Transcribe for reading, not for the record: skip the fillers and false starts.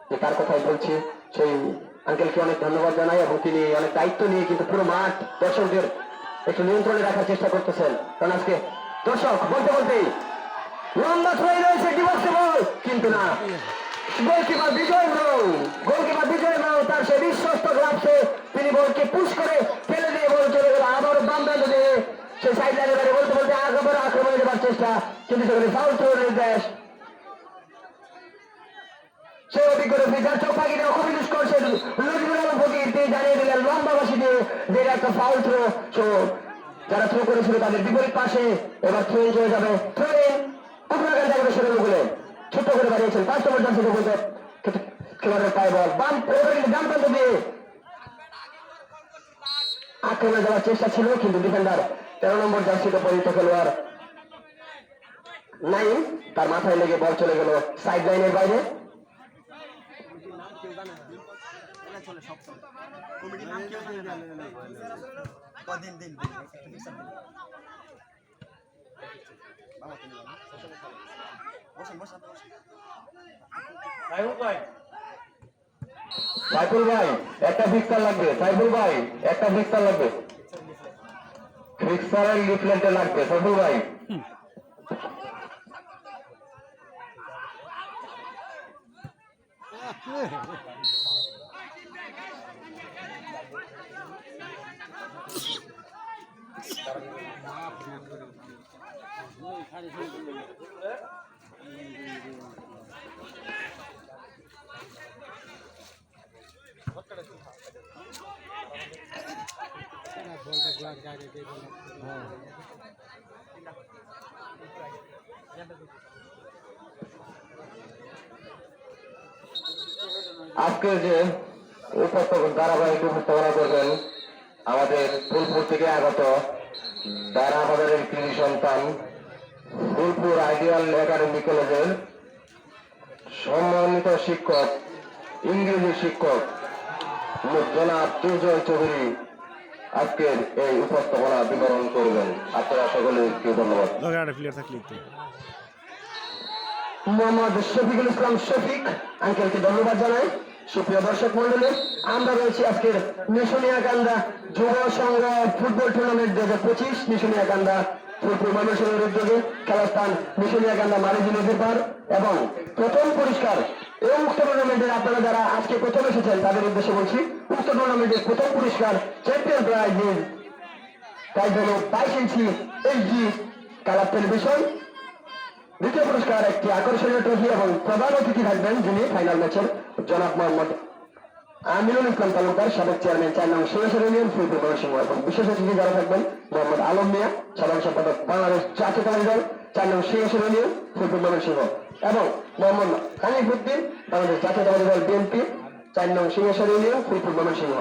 যে তার কথাই বলছি, সেই আঙ্কেলকে অনেক ধন্যবাদ জানাই এবং তিনি অনেক দায়িত্ব নিয়ে কিন্তু পুরো মাঠ দর্শকদের একটু নিয়ন্ত্রণে রাখার চেষ্টা করতেছেন। কারণ আজকে দর্শক বলতে বলতেই লম্বা হয়ে রয়েছে ডিবক্সে বল, কিন্তু না, গোলকিপার বিজয় রাও তার সেই বিশ্বস্ত গ্লাভসে তিনি বলকে পুশ করে ফেলে দিয়ে বল চলে গেল আবার বাম প্রান্ত দিয়ে সেই সাইড লাইনে বাইরে বলতে বলতে আবার আক্রমণে যাবার চেষ্টা, কিন্তু সেখানে ফাউল থ্রো নির্দেশ। সে অভিজ্ঞ যার চোখ পাখিতে অবিশ্বাস করছেন নজরুল আলম ফকির, তিনি জানিয়ে দিলেন লম্বাবাসী দিয়ে যে একটা ফাউল থ্রো। যারা থ্রো করেছিল তাদের বিপরীত পাশে এবার থ্রো ইন চলে যাবে, থ্রো ইন কুকুরাগান যাবে সেখানে বলে ছোট করে বাড়িয়েছেন 5 নম্বর জার্সি বলতে খেলোয়াড়ের পায়ে বল বাম প্রান্ত দিয়ে আক্রমণে যাওয়ার চেষ্টা ছিল, কিন্তু ডিফেন্ডার 13 নম্বর জার্সিতে পরিণত খেলোয়াড় নাই, তার মাথায় লেগে বল চলে গেল সাইড লাইনের বাইরে। সাইফুল ভাই একটা ফিক্সার লাগবে, সাইফুল ভাই একটা ফিক্সার লাগবে, ফিক্সারের লিফলেটে লাগবে সাইফুল ভাই। আজকে যে ধারাবাহিক উপস্থাপনা করবেন আমাদের ফুলপুর থেকে আগত দারাবাজারের কৃষি সন্তান ফুলপুর আইডিয়াল একাডেমি কলেজের সম্মানিত শিক্ষক, ইংরেজি শিক্ষক জনাব দুর্জয় চৌধুরী আজকের এই উপস্থাপনা বিবরণ করবেন। আপনারা সকলকে ধন্যবাদ। মোহাম্মদ শফিকুল ইসলাম শফিক আঙ্কেলকে ধন্যবাদ জানাই। সুপ্রিয় দর্শক মন্ডলী, আমরা রয়েছি আজকের নিশোনিয়াকান্দা যুব সংঘ ফুটবল টুর্নামেন্ট 2025 নিশোনিয়াকান্দা ফুটবল ময়মনসিংহের উদ্যোগে খেলাস্থান নিশোনিয়াকান্দা মারিজি নদীর পার এবং প্রথম পুরস্কার এই উক্ত টুর্নামেন্টের আপনারা যারা আজকে প্রথম এসেছেন তাদের উদ্দেশ্যে বলছি, উক্ত টুর্নামেন্টের প্রথম পুরস্কার চ্যাম্পিয়ন প্রাইজ হল 22 ইঞ্চি এইচডি কালার টেলিভিশন। দ্বিতীয় পুরস্কার একটি আকর্ষণীয় ট্রফি এবং প্রধান অতিথি থাকবেন যিনি ফাইনাল ম্যাচের জনাব মোহাম্মদ আমিনুল ইসলাম তালুকদার, সাবেক চেয়ারম্যান 4 নং সিংহেশ্বর ইউনিয়ন ফুলপুর ময়মনসিংহ, এবং বিশেষ অতিথি যারা থাকবেন মোহাম্মদ আলম মিয়া, সাধারণ সম্পাদক বাংলাদেশ জাতীয়তাবাদী দল 4 নং সিংহেশ্বর ইউনিয়ন ফুলপুর ময়মনসিংহ, এবং মোহাম্মদ হানিফ উদ্দিন বাংলাদেশ জাতীয়তাবাদী দল বিএনপি 4 নং সিংহেশ্বর ইউনিয়ন ফুলপুর ময়মনসিংহ।